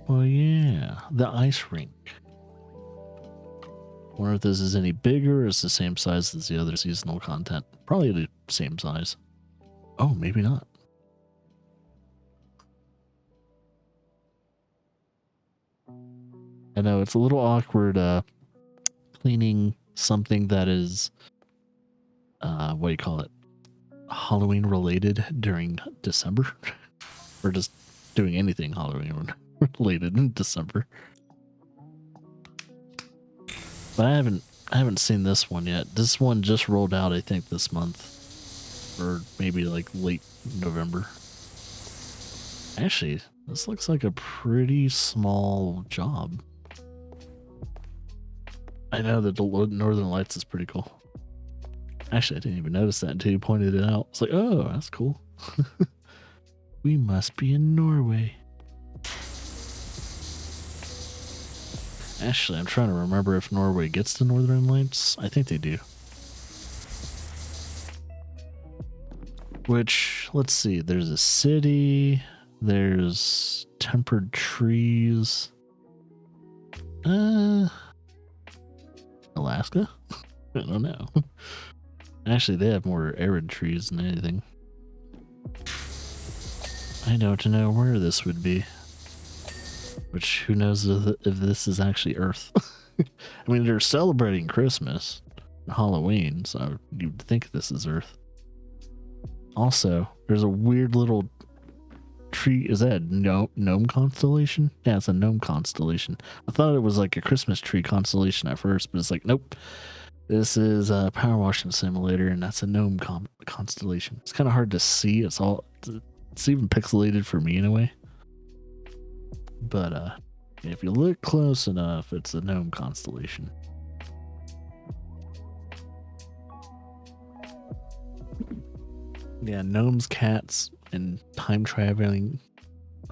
Well, yeah, the ice rink. Wonder if this is any bigger or it's the same size as the other seasonal content. Probably the same size. Oh, maybe not. I know it's a little awkward cleaning something that is what do you call it? Halloween related during December. Or just doing anything Halloween related in December. But I haven't seen this one yet. This one just rolled out, I think, this month. Or maybe like late November. Actually, this looks like a pretty small job. I know that the Northern Lights is pretty cool. Actually, I didn't even notice that until you pointed it out. It's like, oh, that's cool. We must be in Norway. Actually, I'm trying to remember if Norway gets the Northern Lights. I think they do. Which, let's see, there's a city, there's tempered trees. Alaska? I don't know. Actually, they have more arid trees than anything. I don't know where this would be. Which, who knows if this is actually Earth. I mean, they're celebrating Christmas and Halloween, so you'd think this is Earth. Also, there's a weird little tree. Is that a gnome constellation? Yeah, it's a gnome constellation. I thought it was like a Christmas tree constellation at first, but it's like, nope. This is a PowerWash simulator, and that's a gnome constellation. It's kind of hard to see. It's even pixelated for me in a way. But if you look close enough, it's a gnome constellation. Yeah, gnomes, cats, and time traveling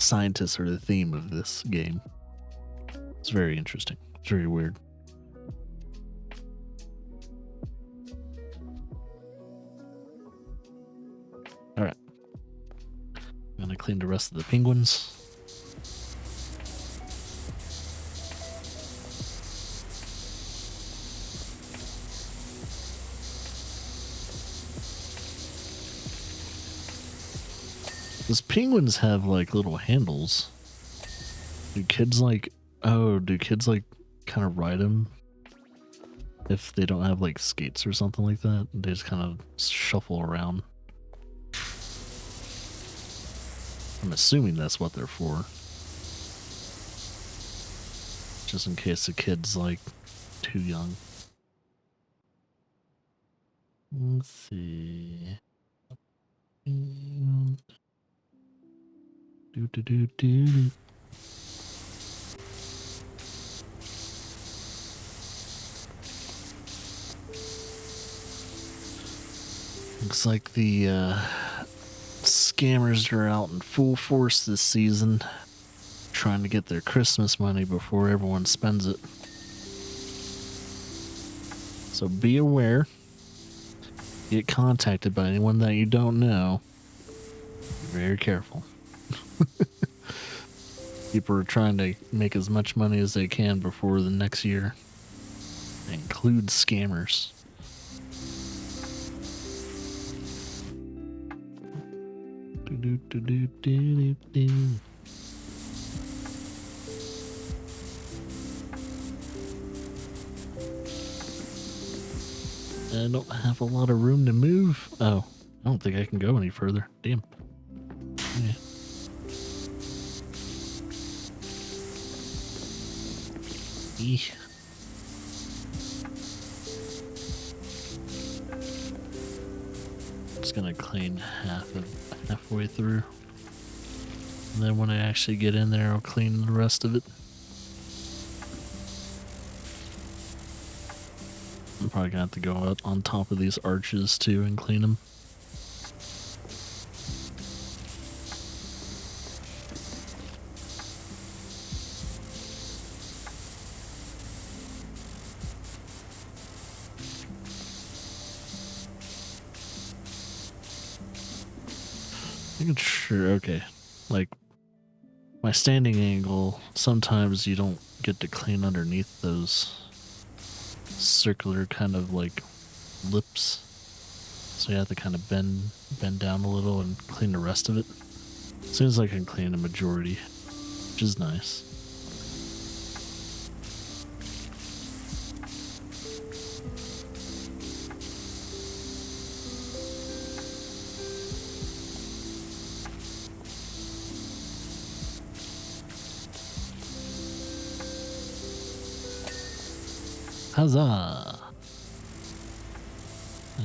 scientists are the theme of this game. It's very interesting. It's very weird. Alright. I'm gonna clean the rest of the penguins. Those penguins have like little handles. Do kids like kind of ride them if they don't have like skates or something like that? They just kind of shuffle around. I'm assuming that's what they're for. Just in case the kid's like too young. Let's see. Looks like the scammers are out in full force this season, trying to get their Christmas money before everyone spends it. So be aware. Get contacted by anyone that you don't know. Be very careful. People are trying to make as much money as they can before the next year. That includes scammers. I don't have a lot of room to move. Oh, I don't think I can go any further. Damn. Yeah. Eesh. Just gonna clean halfway through. And then when I actually get in there, I'll clean the rest of it. I'm probably gonna have to go out on top of these arches too and clean them. I think it's sure, okay. Like, my standing angle, sometimes you don't get to clean underneath those circular kind of like lips. So you have to kind of bend down a little and clean the rest of it. As soon as I can clean the majority, which is nice. Huzzah!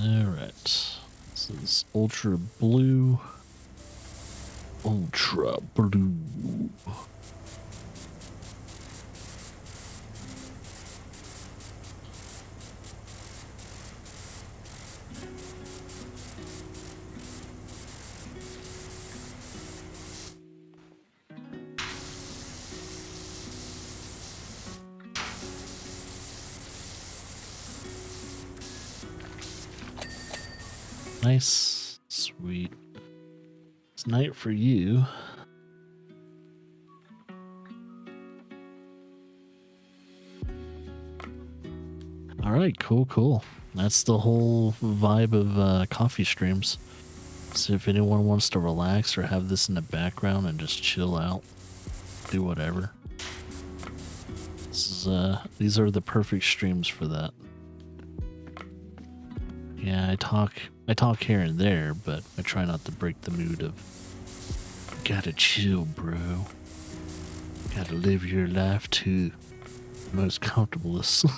Alright. This is Ultra Blue. Ultra Blue. Nice. Sweet. It's night for you. Alright, cool. That's the whole vibe of coffee streams. So if anyone wants to relax or have this in the background and just chill out, do whatever. These are the perfect streams for that. Yeah, I talk here and there, but I try not to break the mood of gotta chill, bro. Gotta live your life to the most comfortablest.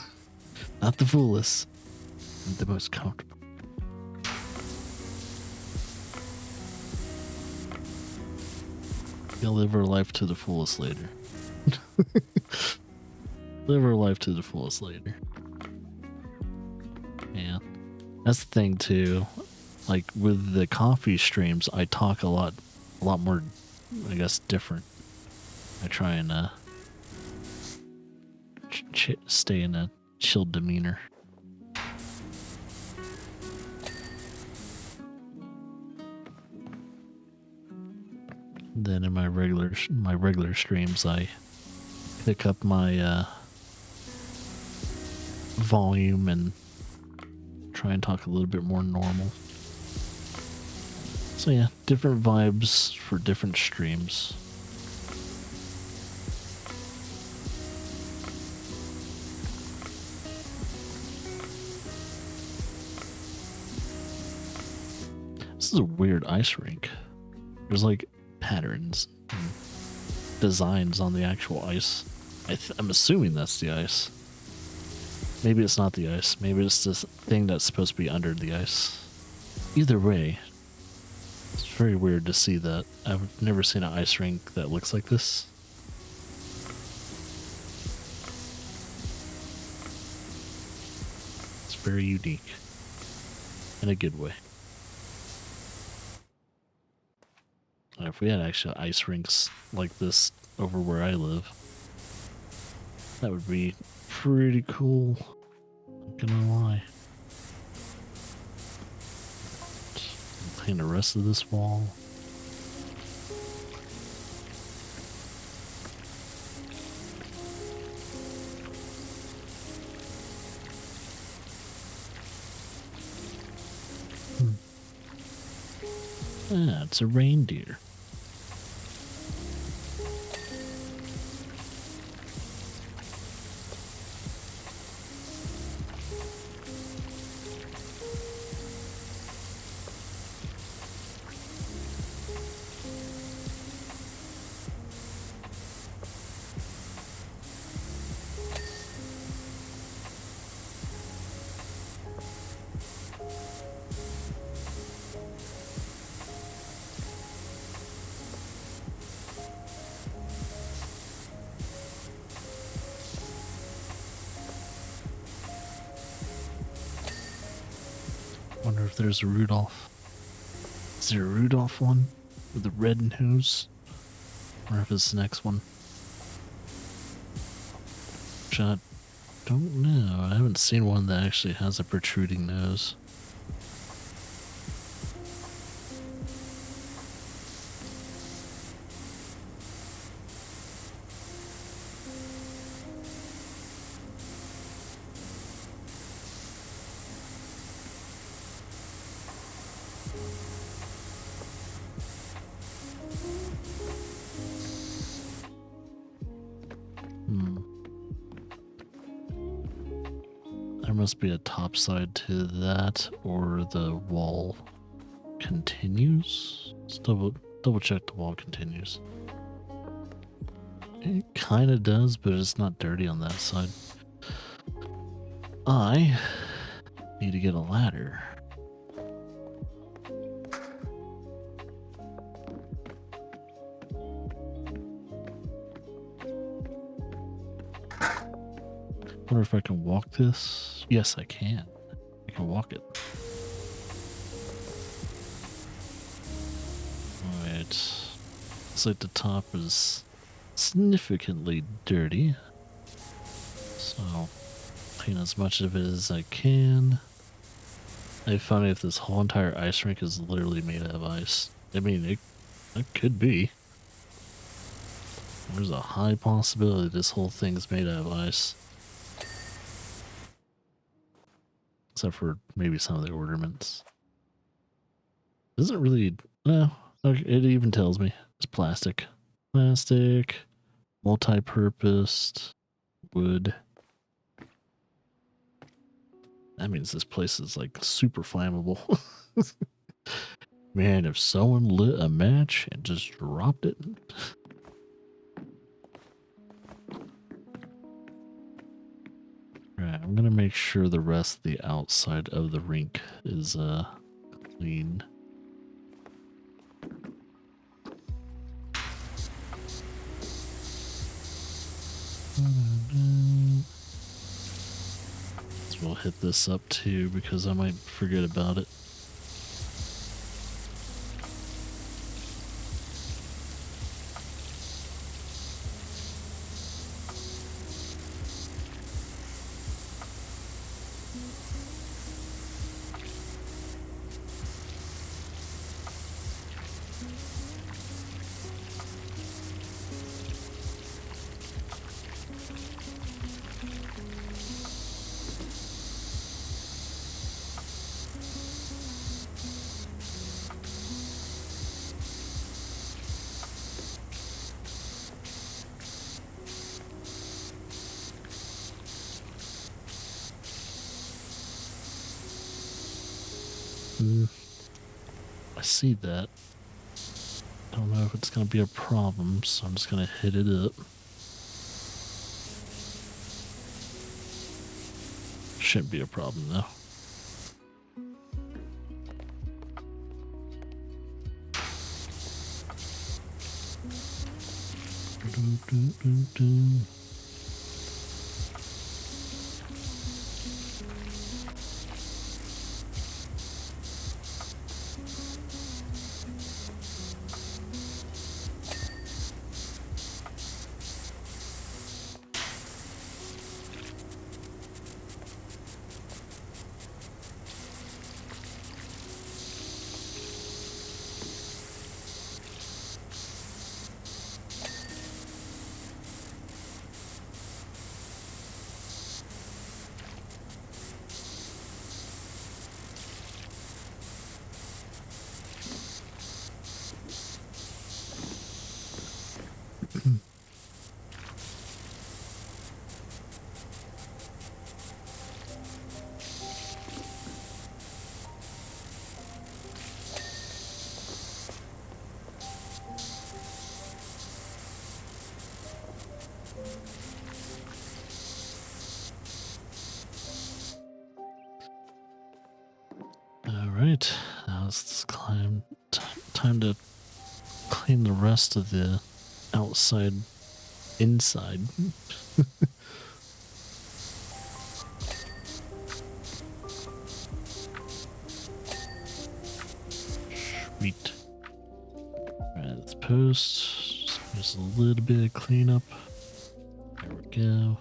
Not the fullest, the most comfortable. You'll live our life to the fullest later. Live our life to the fullest later. Yeah. That's the thing too. Like with the coffee streams, I talk a lot more, I guess, different. I try and stay in a chill demeanor. Then in my regular streams, I pick up my volume and try and talk a little bit more normal. So yeah, different vibes for different streams. This is a weird ice rink. There's like patterns and designs on the actual ice. I'm assuming that's the ice. Maybe it's not the ice. Maybe it's this thing that's supposed to be under the ice. Either way, it's very weird to see that. I've never seen an ice rink that looks like this. It's very unique. In a good way. If we had actual ice rinks like this over where I live, that would be pretty cool. Not gonna lie. Clean the rest of this wall. Ah, it's a reindeer. Wonder if there's a Rudolph. Is there a Rudolph one with the red nose? Or if it's the next one? Which I don't know. I haven't seen one that actually has a protruding nose. There must be a top side to that, or the wall continues. Let's double check the wall continues. It kind of does, but it's not dirty on that side. I need to get a ladder. I wonder if I can walk this. Yes, I can. I can walk it. Alright. Looks like the top is significantly dirty. So, clean as much of it as I can. I found if this whole entire ice rink is literally made out of ice. I mean, it could be. There's a high possibility this whole thing's made out of ice. Except for maybe some of the ornaments. Doesn't really... No, it even tells me. It's plastic. Plastic. Multi-purposed. Wood. That means this place is like super flammable. Man, if someone lit a match and just dropped it... Alright, I'm gonna make sure the rest of the outside of the rink is clean. So we'll hit this up too because I might forget about it. I see that. I don't know if it's going to be a problem, so I'm just going to hit it up. Shouldn't be a problem though. Alright, now it's time to clean the rest of the outside inside. Sweet. Alright, let's post. Just a little bit of cleanup. There we go.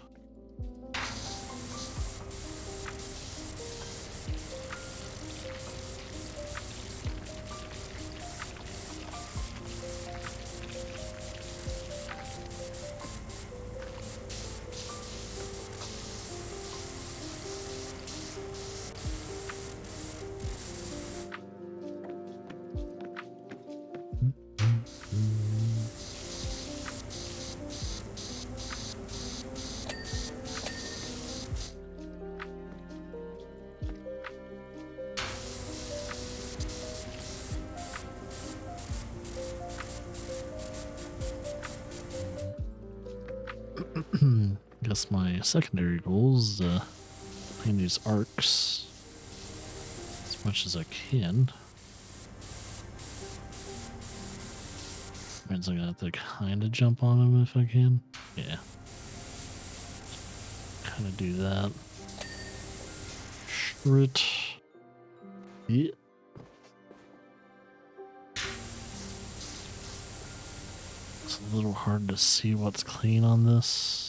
Guess my secondary goal is paint these arcs as much as I can. Means I'm gonna have to kind of jump on them if I can. Yeah. Kind of do that. Shrit. Yeah. It's a little hard to see what's clean on this.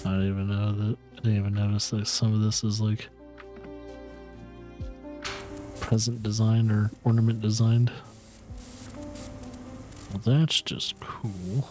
I didn't even notice that some of this is like present designed or ornament designed. Well, that's just cool.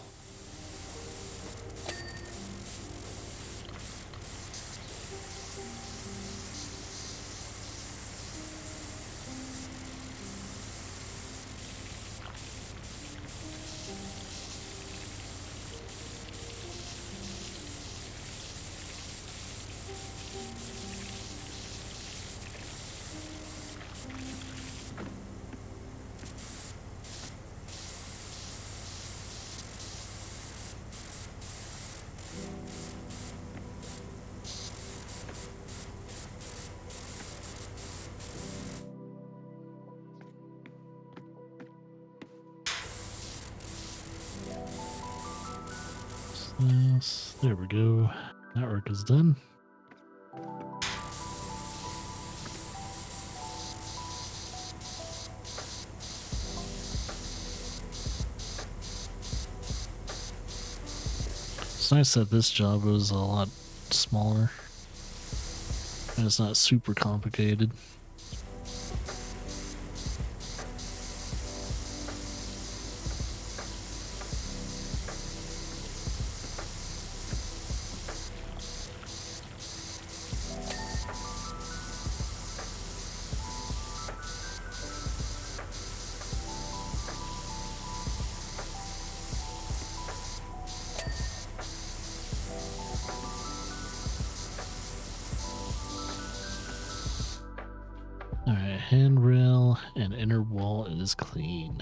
Yes, there we go. That work is done. It's nice that this job was a lot smaller and it's not super complicated. Alright, handrail and inner wall is clean.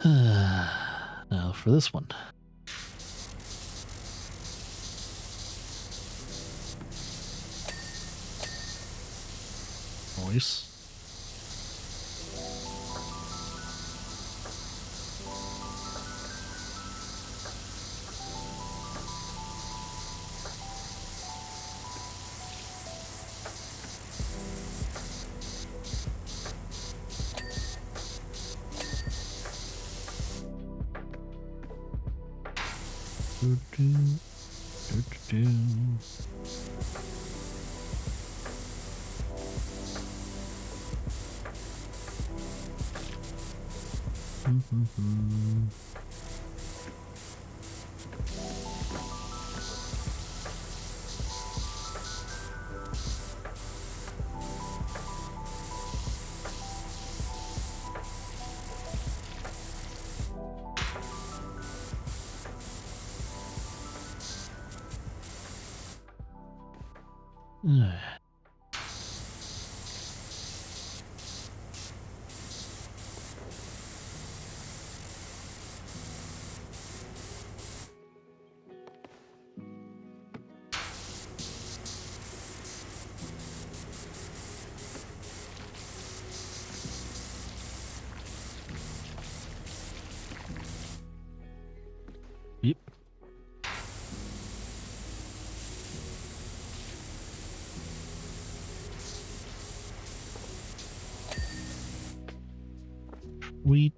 Now for this one. Voice. Yep. Sweet.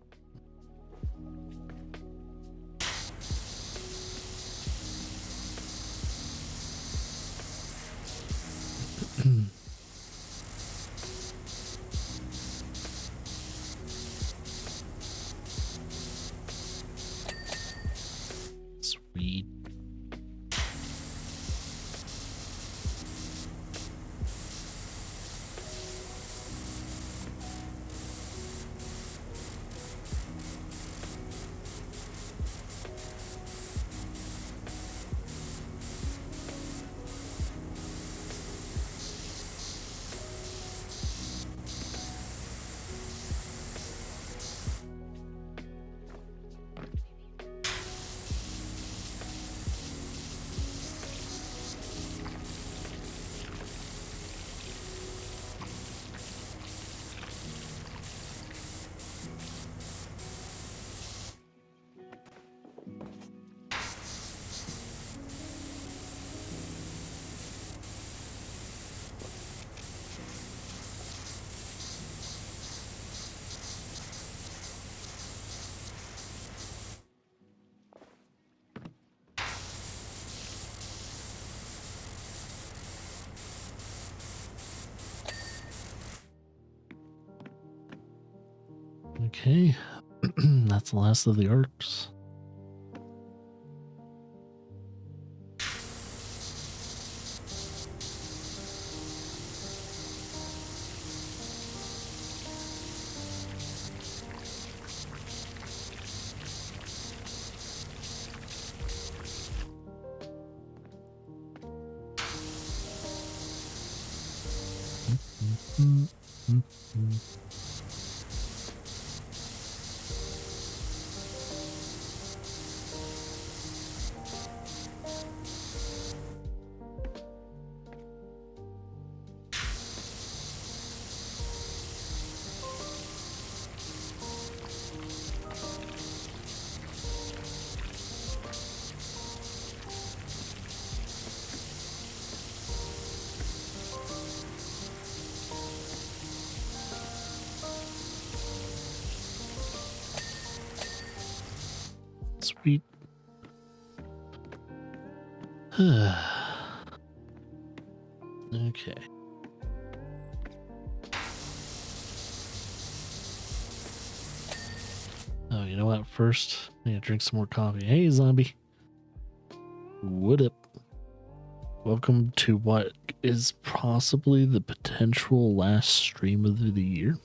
Sweet. Okay, that's the last of the arcs. Sweet. Okay. Oh, you know what? First, I need to drink some more coffee. Hey, zombie. What up? Welcome to what is possibly the potential last stream of the year.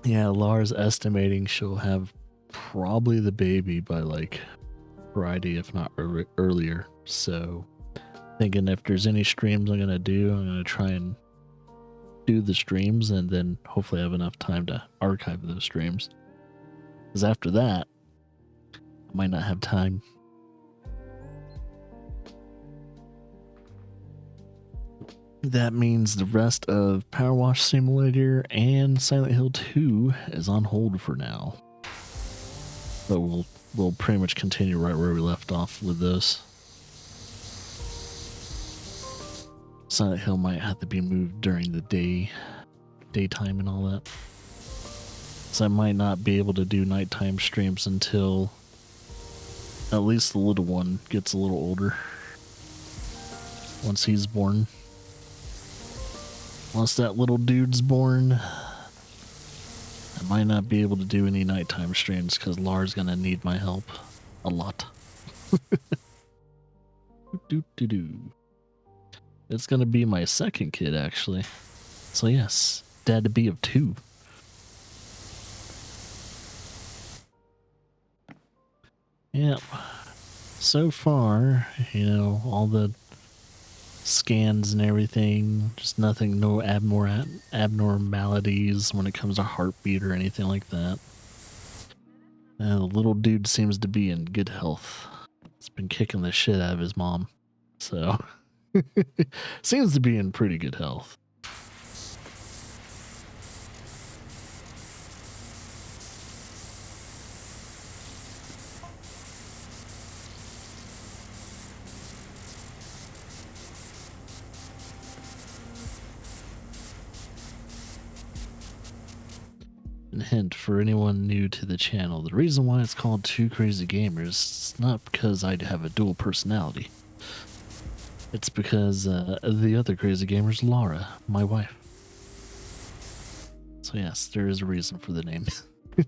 Yeah, Lara's estimating she'll have probably the baby by like Friday, if not earlier. So, thinking if there's any streams I'm gonna do, I'm gonna try and do the streams and then hopefully have enough time to archive those streams. Because after that, I might not have time. That means the rest of PowerWash Simulator and Silent Hill 2 is on hold for now. But we'll pretty much continue right where we left off with this. Silent Hill might have to be moved during the daytime and all that. So I might not be able to do nighttime streams until at least the little one gets a little older. Once he's born. Once that little dude's born, I might not be able to do any nighttime streams because Lara's gonna need my help a lot. It's gonna be my second kid, actually. So yes, dad to be of 2. Yep. So far, you know, all the scans and everything, just nothing, no abnormalities when it comes to heartbeat or anything like that. The little dude seems to be in good health. He's been kicking the shit out of his mom, so seems to be in pretty good health. And hint for anyone new to the channel, the reason why it's called Two Crazy Gamers is not because I have a dual personality. It's because the other crazy gamer is Lara, my wife. So yes, there is a reason for the name.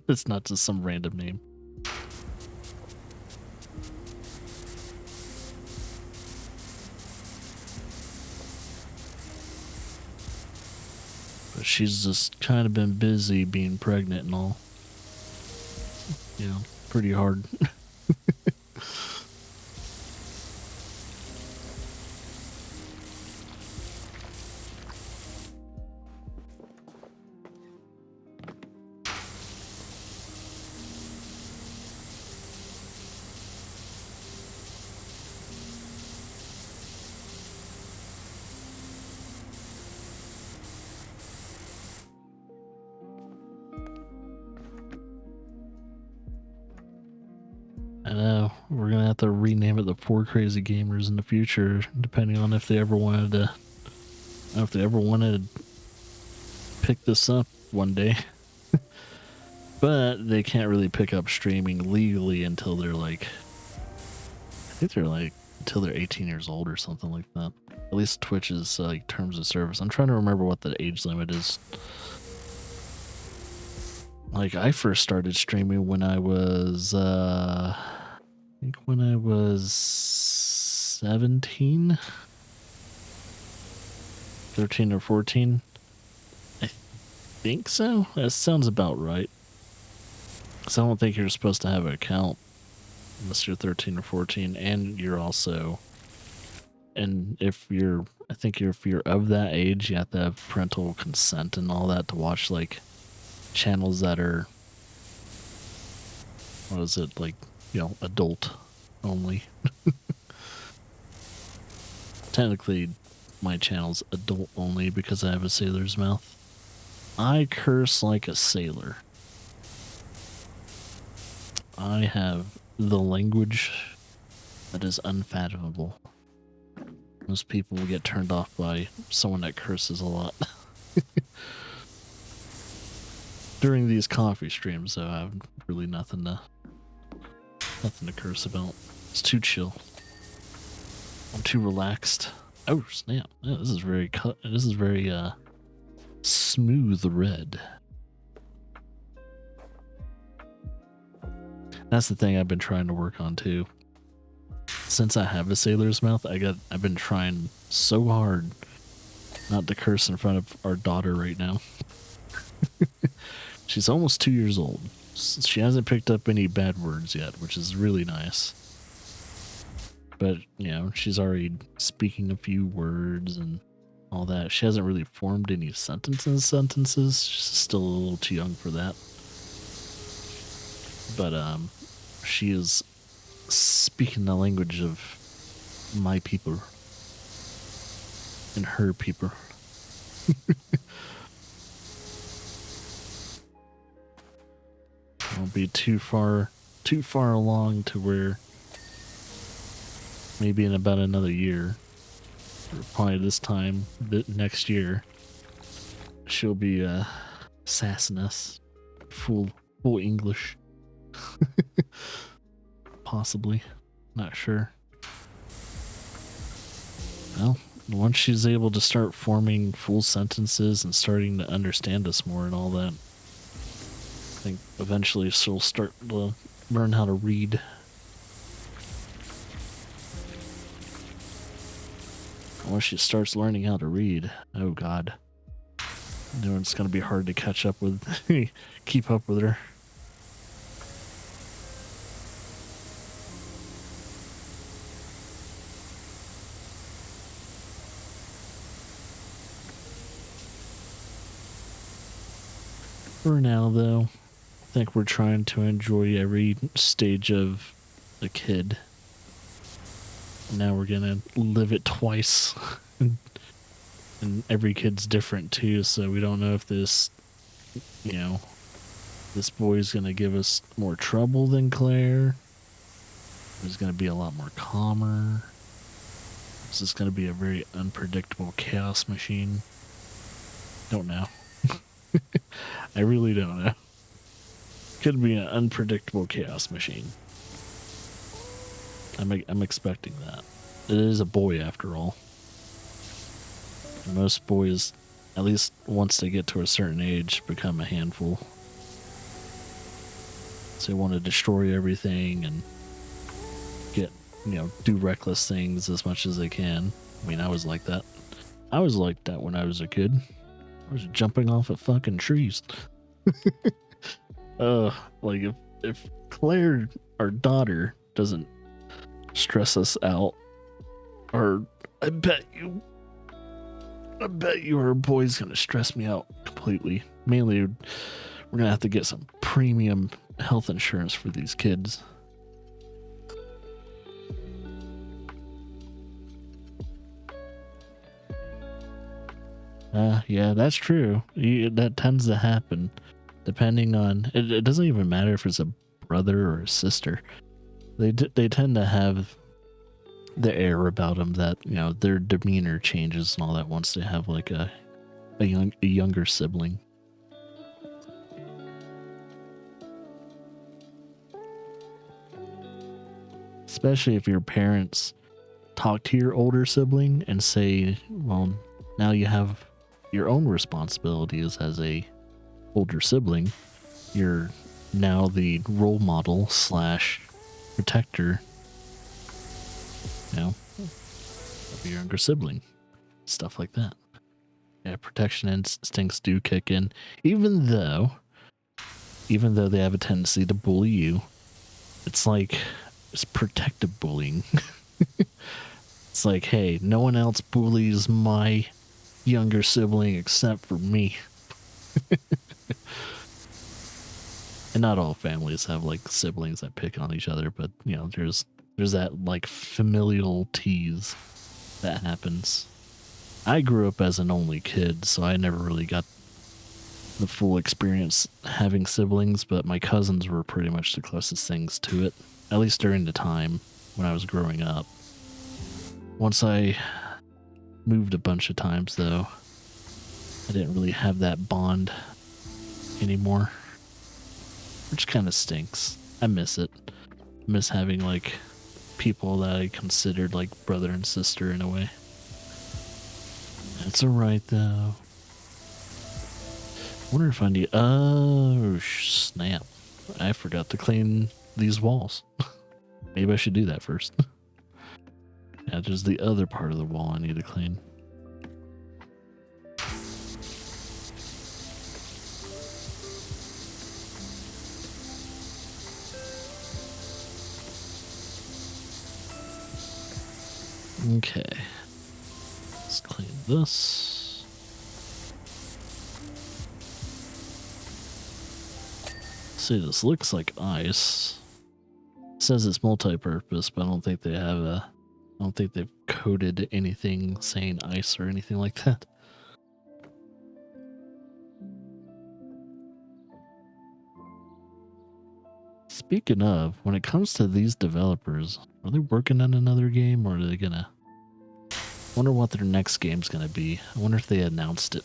It's not just some random name. But she's just kind of been busy being pregnant and all. You know, pretty hard. I know, we're gonna have to rename it the Four Crazy Gamers in the future, depending on if they ever wanted to, if they ever wanted to pick this up one day. But they can't really pick up streaming legally until they're like, I think they're like until they're 18 years old or something like that. At least Twitch's like terms of service. I'm trying to remember what the age limit is. Like, I first started streaming when I was, I think when I was 17, 13 or 14. I think so. That sounds about right. Because I don't think you're supposed to have an account unless you're 13 or 14, and you're also, and if you're, I think if you're of that age, you have to have parental consent and all that to watch like channels that are, what is it, like, you know, adult only. Technically, my channel's adult only because I have a sailor's mouth. I curse like a sailor. I have the language that is unfathomable. Most people will get turned off by someone that curses a lot. During these coffee streams, though, I have really nothing to curse about. It's too chill. I'm too relaxed. Oh snap! Yeah, this is very This is very smooth red. That's the thing I've been trying to work on too. Since I have a sailor's mouth, I've been trying so hard not to curse in front of our daughter right now. She's almost 2 years old. She hasn't picked up any bad words yet, which is really nice. But, you know, she's already speaking a few words and all that. She hasn't really formed any sentences. She's still a little too young for that. But, she is speaking the language of my people and her people. Won't be too far along to where maybe in about another year, or probably this time next year, she'll be sassing us full English. Possibly, not sure. Well, once she's able to start forming full sentences and starting to understand us more and all that, I think eventually she'll start to learn how to read. Once she starts learning how to read, oh god, I know it's gonna be hard to catch up with, keep up with her. For now, though, I think we're trying to enjoy every stage of a kid. Now we're gonna live it twice. And every kid's different too, so we don't know if this, you know, this boy's gonna give us more trouble than Claire. There's gonna be a lot more calmer. This is gonna be a very unpredictable chaos machine. Don't know. I really don't know. Could be an unpredictable chaos machine. I'm expecting that. It is a boy after all. And most boys, at least once they get to a certain age, become a handful. So they want to destroy everything and get, you know, do reckless things as much as they can. I mean, I was like that. I was like that when I was a kid. I was jumping off of fucking trees. Like if Claire, our daughter, doesn't stress us out, or I bet you her boy's gonna stress me out completely. Mainly, we're gonna have to get some premium health insurance for these kids. Yeah, that's true. That tends to happen, depending on it. It doesn't even matter if it's a brother or a sister. They tend to have the air about them that, you know, their demeanor changes and all that once they have like a younger sibling. Especially if your parents talk to your older sibling and say, well, now you have your own responsibilities as a older sibling. You're now the role model slash protector, you know, of your younger sibling. Stuff like that. Yeah, protection instincts do kick in, even though they have a tendency to bully you. It's like, it's protective bullying. It's like, hey, no one else bullies my younger sibling except for me. And not all families have like siblings that pick on each other, but you know, there's that like familial tease that happens. I grew up as an only kid, so I never really got the full experience having siblings, but my cousins were pretty much the closest things to it, at least during the time when I was growing up. Once I moved a bunch of times, though, I didn't really have that bond anymore, which kind of stinks. I miss it. I miss having, like, people that I considered like brother and sister in a way. It's alright, though. I wonder if I need... Oh, snap. I forgot to clean these walls. Maybe I should do that first. Yeah, there's the other part of the wall I need to clean. Okay. Let's clean this. See, this looks like ice. It says it's multi-purpose, but I don't think they have I don't think they've coded anything saying ice or anything like that. Speaking of, when it comes to these developers, are they working on another game, or are they gonna... I wonder what their next game's gonna be. I wonder if they announced it.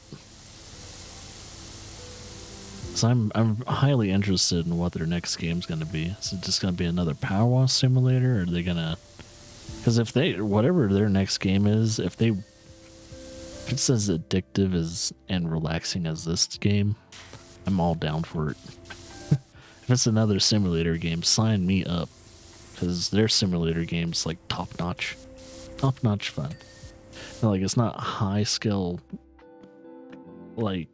So I'm highly interested in what their next game's gonna be. Is it just gonna be another PowerWash simulator, or are they gonna... Because if they... Whatever their next game is, if it's as addictive as and relaxing as this game, I'm all down for it. If it's another simulator game, sign me up. Because their simulator game's like top-notch. Top-notch fun. And like, it's not high-skill, like,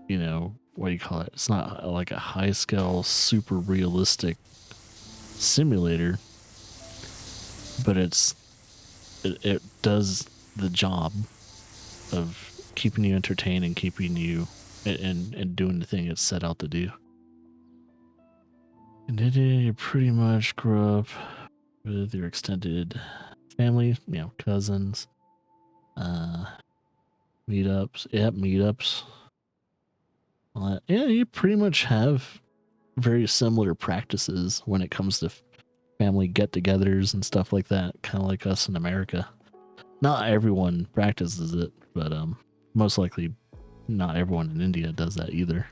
you know, what do you call it? It's not like a high-scale, super realistic simulator. But it does the job of keeping you entertained and keeping you... and doing the thing it's set out to do. And did you pretty much grow up with your extended family, you know, cousins, meetups, meetups. Yeah, you pretty much have very similar practices when it comes to family get-togethers and stuff like that, kind of like us in America. Not everyone practices it, but most likely not everyone in India does that either.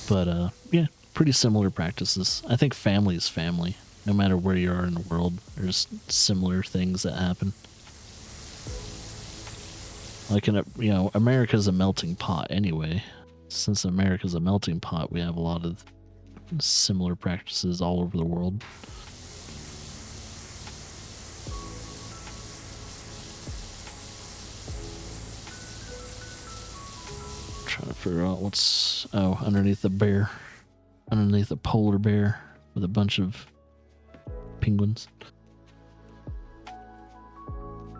But yeah, pretty similar practices. I think family is family. No matter where you are in the world, there's similar things that happen. Like you know, America's a melting pot anyway. Since America's a melting pot, we have a lot of similar practices all over the world. Trying to figure out what's... Oh, underneath the bear. Underneath a polar bear with a bunch of penguins.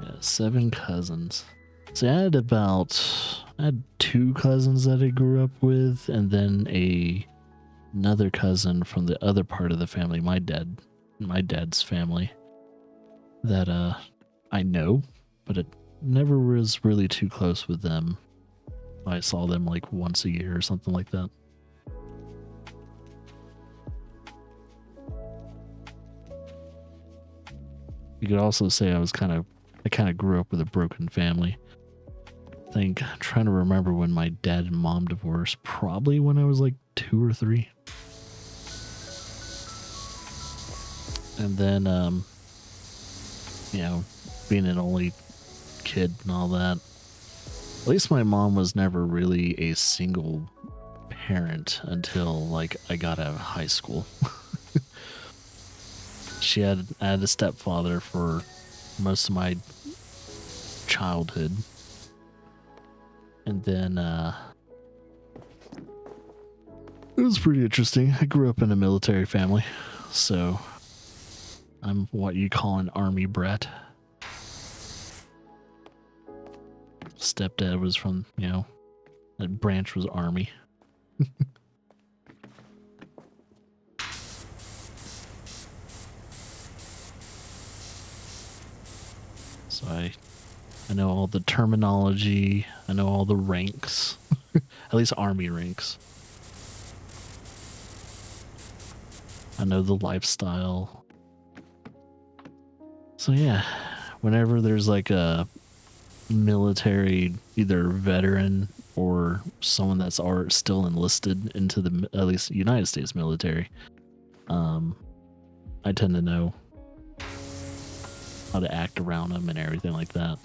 Yeah, 7 cousins. See, I had 2 cousins that I grew up with, and then another cousin from the other part of the family, my dad's family, that I know, but it never was really too close with them. I saw them like once a year or something like that. You could also say I kind of grew up with a broken family. I think, I'm trying to remember when my dad and mom divorced, probably when I was like 2 or 3. And then you know, being an only kid and all that. At least my mom was never really a single parent until like I got out of high school. I had a stepfather for most of my childhood. And then it was pretty interesting. I grew up in a military family, so I'm what you call an army brat. Stepdad was from, you know, that branch was army. So I know all the terminology, I know all the ranks, at least army ranks. I know the lifestyle. So yeah, whenever there's like a military, either veteran or someone that's still enlisted into the at least United States military, I tend to know how to act around them and everything like that.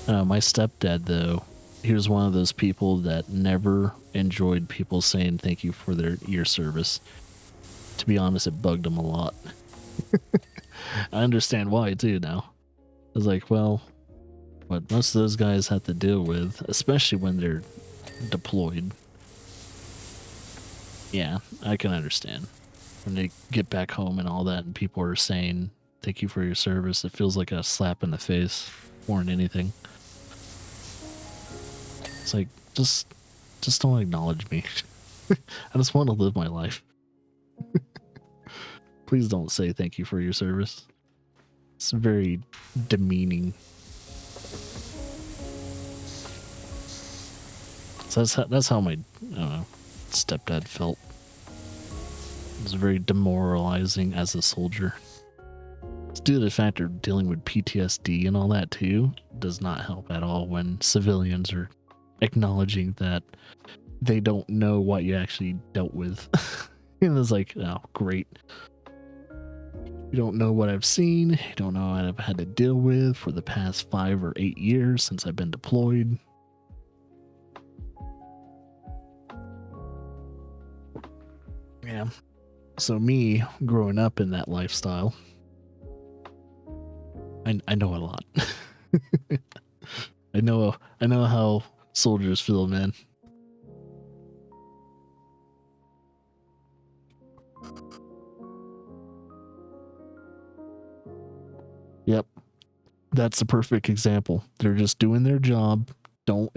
My stepdad, though, he was one of those people that never enjoyed people saying thank you for your service. To be honest, it bugged him a lot. I understand why too now. I was like, well, what most of those guys have to deal with, especially when they're deployed. Yeah, I can understand. When they get back home and all that and people are saying thank you for your service, it feels like a slap in the face more than anything. It's like, just don't acknowledge me. I just want to live my life. Please don't say thank you for your service. It's very demeaning. So that's how my, I don't know, stepdad felt. It was very demoralizing as a soldier. It's due to the fact they're dealing with PTSD and all that too. Does not help at all when civilians are acknowledging that they don't know what you actually dealt with. And it's like, oh, great. You don't know what I've seen. You don't know what I've had to deal with for the past 5 or 8 years since I've been deployed. Yeah. So me growing up in that lifestyle, I know a lot. I know how soldiers feel, man. Yep. That's the perfect example. They're just doing their job. Don't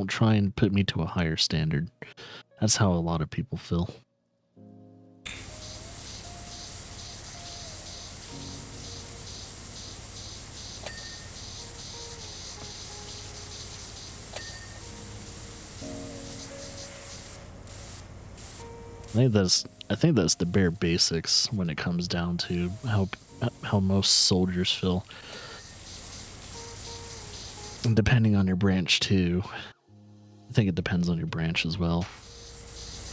try and put me to a higher standard. That's how a lot of people feel. I think that's the bare basics when it comes down to how most soldiers feel. And depending on your branch too. I think it depends on your branch as well.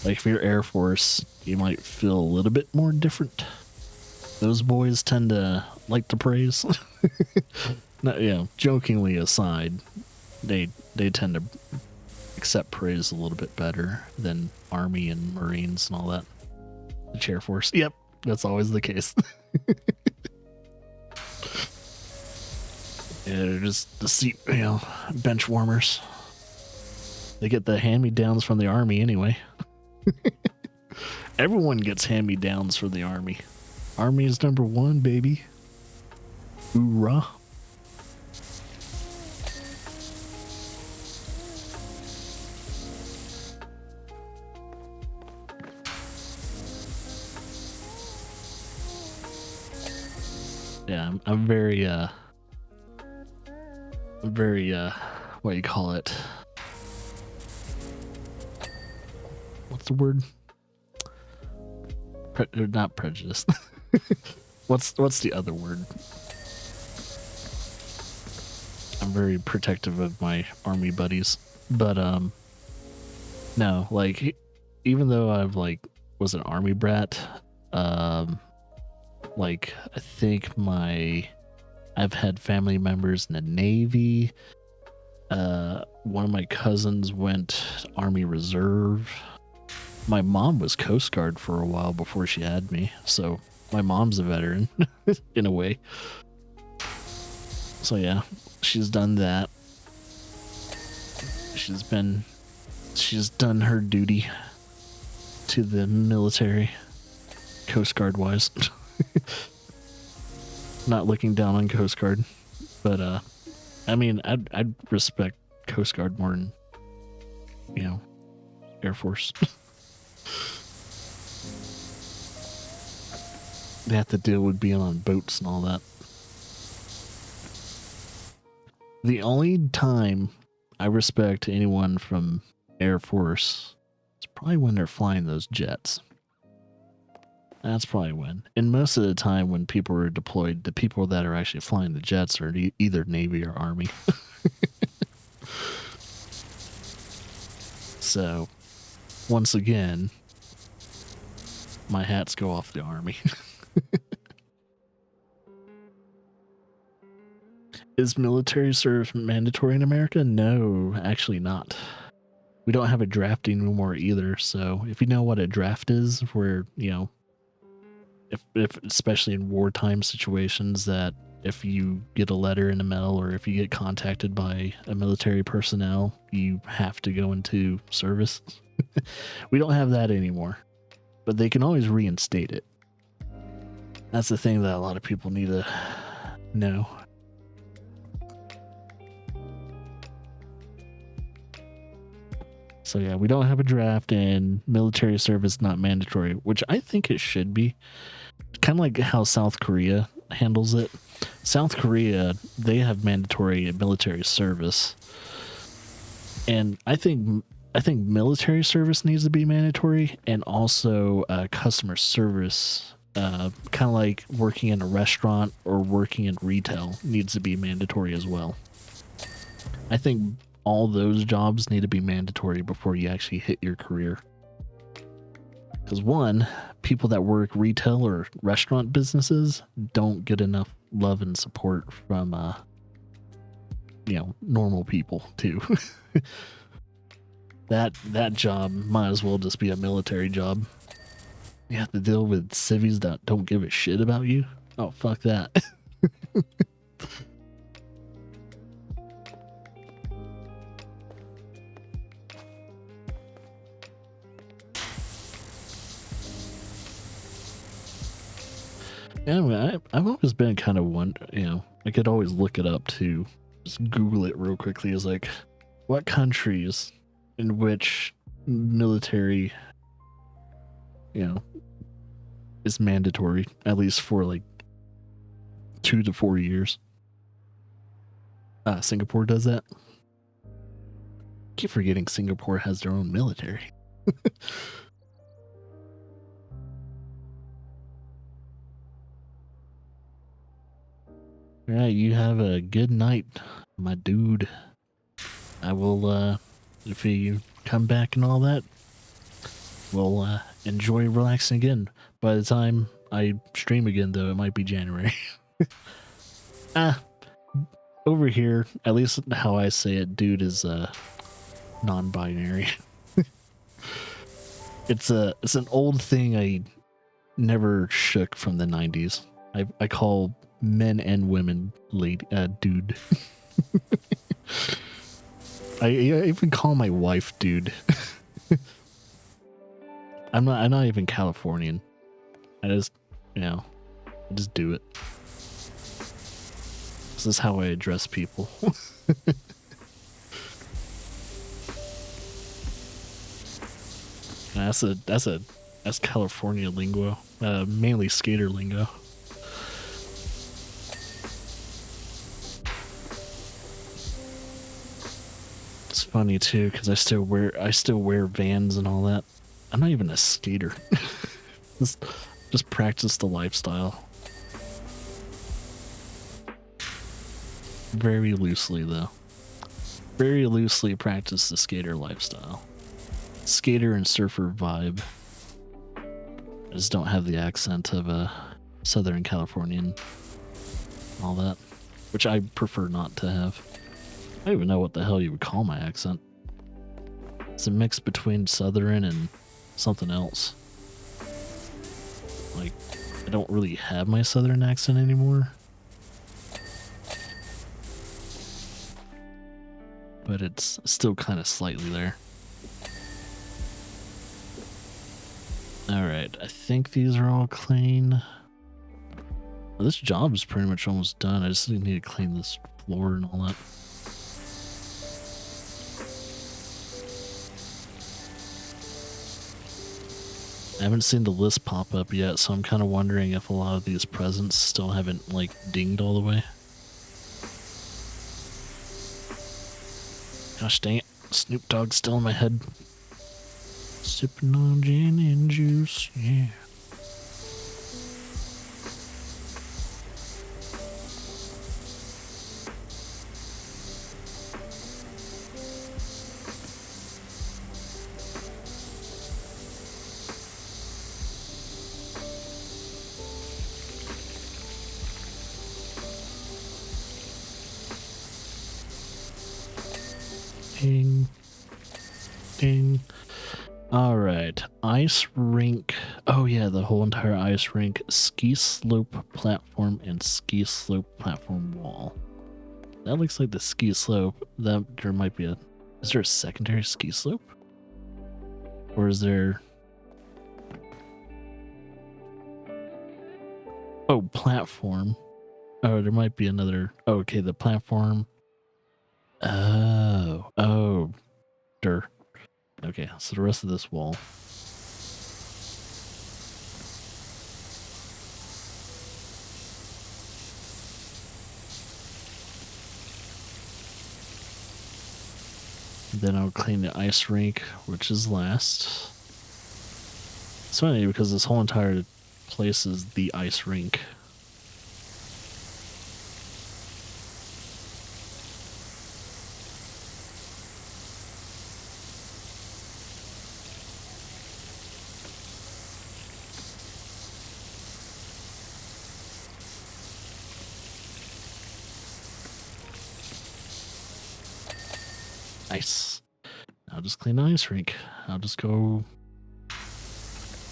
Like if you're Air Force, you might feel a little bit more different. Those boys tend to like to praise. No, yeah, jokingly aside, they tend to accept praise a little bit better than Army and Marines and all that. The Air Force. Yep, that's always the case. Yeah, they're just the seat, bench warmers. They get the hand-me-downs from the Army anyway. Everyone gets hand-me-downs from the Army. Army is number 1, baby. Hoorah. Yeah, I'm very, what do you call it? What's the word? Not prejudiced. What's the other word? I'm very protective of my Army buddies, but no, like even though I've like was an army brat, like I think I've had family members in the Navy. One of my cousins went Army Reserve. My mom was Coast Guard for a while before she had me, so my mom's a veteran in a way. So yeah, she's done that. She's done her duty to the military, Coast Guard wise. Not looking down on Coast Guard, but I mean, I'd respect Coast Guard more than, you know, Air Force. They have to deal with being on boats and all that. The only time I respect anyone from Air Force is probably when they're flying those jets. That's probably when. And most of the time when people are deployed, the people that are actually flying the jets are either Navy or Army. So, once again, my hats go off the Army. Is military service mandatory in America? No, actually not. We don't have a draft anymore either, so if you know what a draft is, where, you know, if especially in wartime situations, that if you get a letter in the mail or if you get contacted by a military personnel, you have to go into service. We don't have that anymore, but they can always reinstate it. That's the thing that a lot of people need to know. So yeah, we don't have a draft, and military service not mandatory, which I think it should be. Kind of like how South Korea handles it. South Korea, they have mandatory military service, and I think military service needs to be mandatory, and also customer service, kind of like working in a restaurant or working in retail, needs to be mandatory as well. I think all those jobs need to be mandatory before you actually hit your career. Because one, people that work retail or restaurant businesses don't get enough love and support from, you know, normal people too. That job might as well just be a military job. You have to deal with civvies that don't give a shit about you. Oh, fuck that. Yeah, I mean, I've always been kind of you know, I could always look it up too. Just Google it real quickly. Is like, what countries in which military, you know, is mandatory, at least for like 2 to 4 years. Singapore does that. I keep forgetting Singapore has their own military. All right, you have a good night, my dude. I will, if you come back and all that, we'll enjoy relaxing again. By the time I stream again, though, it might be January. Over here, at least how I say it, dude is non-binary. It's an old thing I never shook from the 90s. I call men and women dude. I even call my wife dude. I'm not even Californian. I just, you know, I just do it. This is how I address people. That's California lingo, mainly skater lingo. It's funny too, because I still wear Vans and all that. I'm not even a skater. just practice the lifestyle. Very loosely though. Very loosely practice the skater lifestyle. skater and surfer vibe. I just don't have the accent of a Southern Californian, all that, which I prefer not to have. I don't even know what the hell you would call my accent. It's a mix between Southern and something else. Like, I don't really have my Southern accent anymore. But it's still kind of slightly there. Alright, I think these are all clean. Well, this job is pretty much almost done. I just need to clean this floor and all that. I haven't seen the list pop up yet, so I'm kind of wondering if a lot of these presents still haven't, like, dinged all the way. Gosh dang it. Snoop Dogg's still in my head. Sipping on gin and juice, yeah. Ding. Ding. Alright, ice rink. Oh yeah, the whole entire ice rink, ski slope platform, and ski slope platform wall. That looks like the ski slope. That there might be a... Is there a secondary ski slope? Or is there... Oh, platform. Oh, there might be another... Oh, okay, the platform. Oh, der. Okay, so the rest of this wall. Then I'll clean the ice rink, which is last. It's funny because this whole entire place is the ice rink. Nice. I'll just clean the ice rink. I'll just go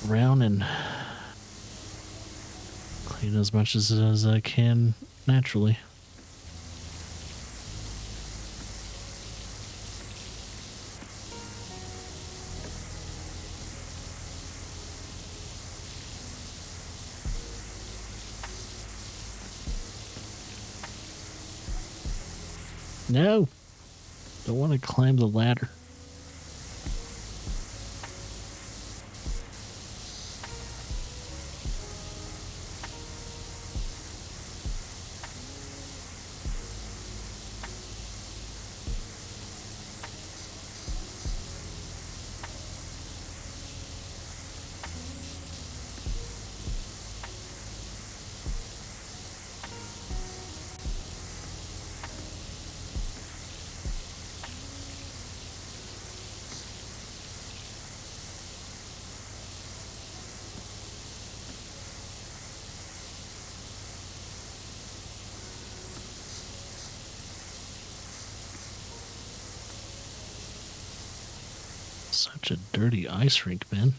around and clean as much as I can naturally. No! Don't want to climb the ladder. Such a dirty ice rink, man.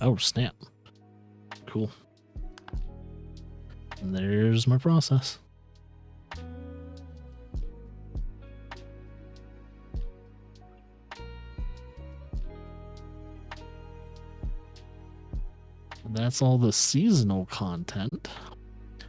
Oh, snap. Cool. And there's my process. That's all the seasonal content.